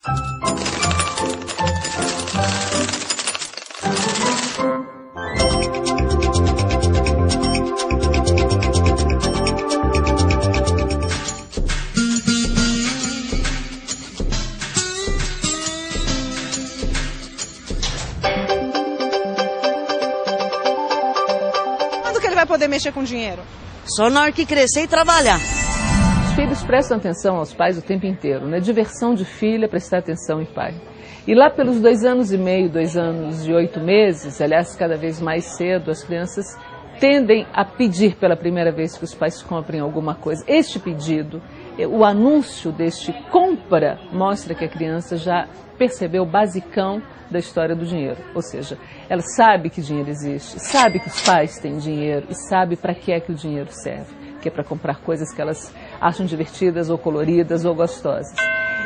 Quando que ele vai poder mexer com dinheiro? Só na hora que crescer e trabalhar. Os filhos prestam atenção aos pais o tempo inteiro, né? Diversão de filho é prestar atenção em pai. E lá pelos 2 anos e meio, 2 anos e 8 meses, aliás, cada vez mais cedo, as crianças tendem a pedir pela primeira vez que os pais comprem alguma coisa. Este pedido, o anúncio deste compra, mostra que a criança já percebeu o basicão da história do dinheiro. Ou seja, ela sabe que dinheiro existe, sabe que os pais têm dinheiro e sabe para que é que o dinheiro serve, que é para comprar coisas que elas acham divertidas ou coloridas ou gostosas.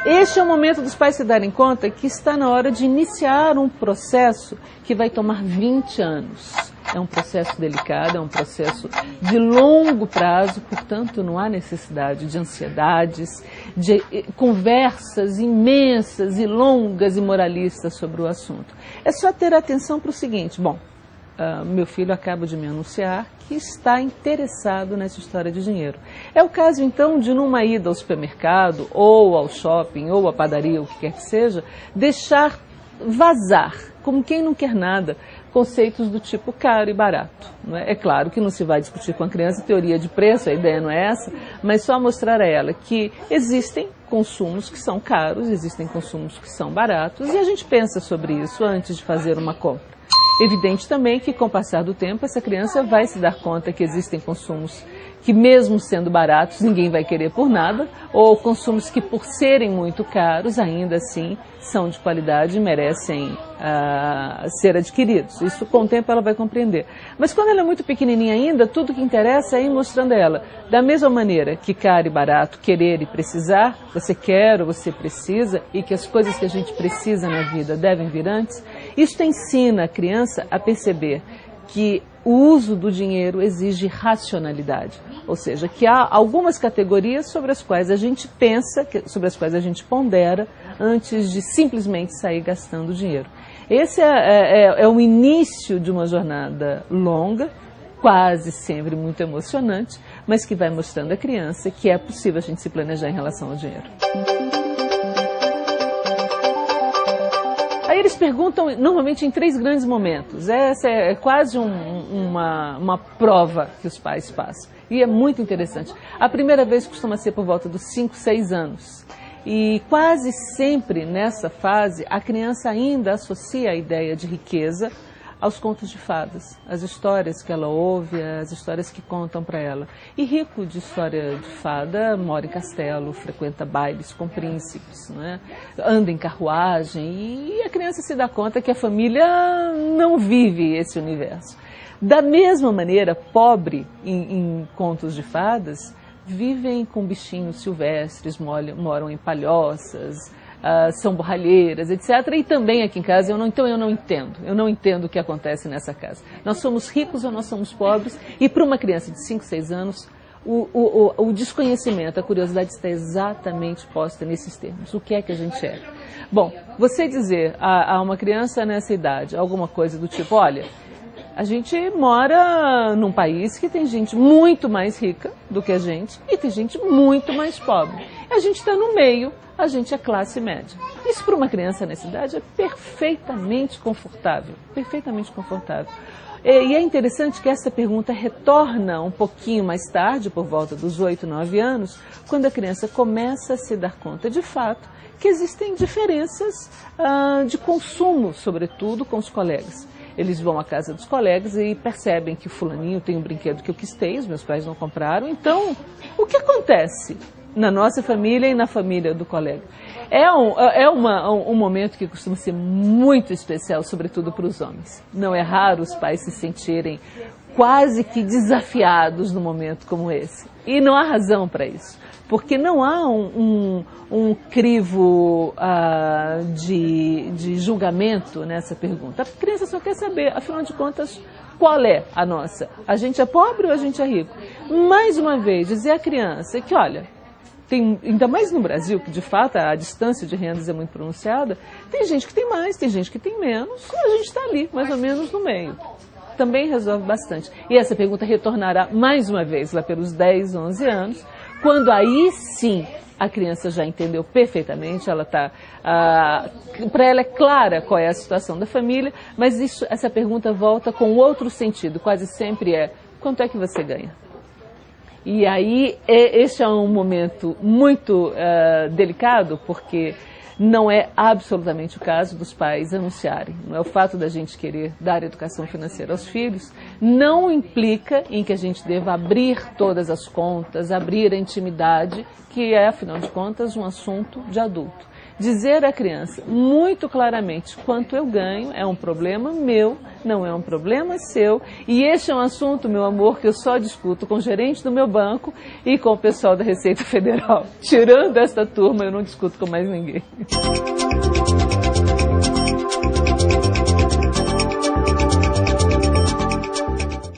Este é o momento dos pais se darem conta que está na hora de iniciar um processo que vai tomar 20 anos. É um processo delicado, é um processo de longo prazo, portanto não há necessidade de ansiedades, de conversas imensas e longas e moralistas sobre o assunto. É só ter atenção para o seguinte, bom, meu filho acaba de me anunciar que está interessado nessa história de dinheiro. É o caso, então, de numa ida ao supermercado, ou ao shopping, ou à padaria, o que quer que seja, deixar vazar, como quem não quer nada, conceitos do tipo caro e barato. Não é? É claro que não se vai discutir com a criança teoria de preço, a ideia não é essa, mas só mostrar a ela que existem consumos que são caros, existem consumos que são baratos, e a gente pensa sobre isso antes de fazer uma compra. Evidente também que, com o passar do tempo, essa criança vai se dar conta que existem consumos que, mesmo sendo baratos, ninguém vai querer por nada, ou consumos que, por serem muito caros, ainda assim são de qualidade e merecem ser adquiridos. Isso, com o tempo, ela vai compreender. Mas quando ela é muito pequenininha ainda, tudo que interessa é ir mostrando a ela, da mesma maneira que caro e barato, querer e precisar, você quer ou você precisa, e que as coisas que a gente precisa na vida devem vir antes, isso ensina a criança a perceber que o uso do dinheiro exige racionalidade, ou seja, que há algumas categorias sobre as quais a gente pensa, sobre as quais a gente pondera antes de simplesmente sair gastando dinheiro. Esse é o início de uma jornada longa, quase sempre muito emocionante, mas que vai mostrando à criança que é possível a gente se planejar em relação ao dinheiro. Aí eles perguntam normalmente em 3 grandes momentos. Essa é quase uma prova que os pais passam. E é muito interessante. A primeira vez costuma ser por volta dos 5, 6 anos. E quase sempre nessa fase a criança ainda associa a ideia de riqueza aos contos de fadas, as histórias que ela ouve, as histórias que contam para ela. E rico de história de fada, mora em castelo, frequenta bailes com príncipes, né? Anda em carruagem, e a criança se dá conta que a família não vive esse universo. Da mesma maneira, pobre em contos de fadas, vivem com bichinhos silvestres, moram em palhoças, são borralheiras, etc. E também aqui em casa, eu não entendo o que acontece nessa casa. Nós somos ricos ou nós somos pobres, e para uma criança de 5, 6 anos, o desconhecimento, a curiosidade está exatamente posta nesses termos. O que é que a gente é? Bom, você dizer a uma criança nessa idade alguma coisa do tipo, olha, a gente mora num país que tem gente muito mais rica do que a gente e tem gente muito mais pobre. A gente está no meio, a gente é classe média. Isso para uma criança nessa idade é perfeitamente confortável, perfeitamente confortável. E é interessante que essa pergunta retorna um pouquinho mais tarde, por volta dos 8, 9 anos, quando a criança começa a se dar conta de fato que existem diferenças de consumo, sobretudo com os colegas. Eles vão à casa dos colegas e percebem que o fulaninho tem um brinquedo que eu quis ter, os meus pais não compraram. Então, o que acontece na nossa família e na família do colega? É um momento que costuma ser muito especial, sobretudo para os homens. Não é raro os pais se sentirem quase que desafiados num momento como esse. E não há razão para isso, porque não há um crivo de julgamento nessa pergunta. A criança só quer saber, afinal de contas, qual é a nossa? A gente é pobre ou a gente é rico? Mais uma vez, dizer à criança que, olha, ainda mais no Brasil, que de fato a distância de rendas é muito pronunciada, tem gente que tem mais, tem gente que tem menos, e a gente está ali, mais ou menos no meio. Também resolve bastante. E essa pergunta retornará mais uma vez lá pelos 10, 11 anos, quando aí sim a criança já entendeu perfeitamente, ela está, para ela é clara qual é a situação da família, mas essa pergunta volta com outro sentido, quase sempre é: quanto é que você ganha? E aí esse é um momento muito delicado, porque não é absolutamente o caso dos pais anunciarem. Não é o fato da gente querer dar educação financeira aos filhos, não implica em que a gente deva abrir todas as contas, abrir a intimidade, que é, afinal de contas, um assunto de adulto. Dizer à criança muito claramente quanto eu ganho é um problema meu, não é um problema seu, e este é um assunto, meu amor, que eu só discuto com o gerente do meu banco e com o pessoal da Receita Federal. Tirando esta turma, eu não discuto com mais ninguém.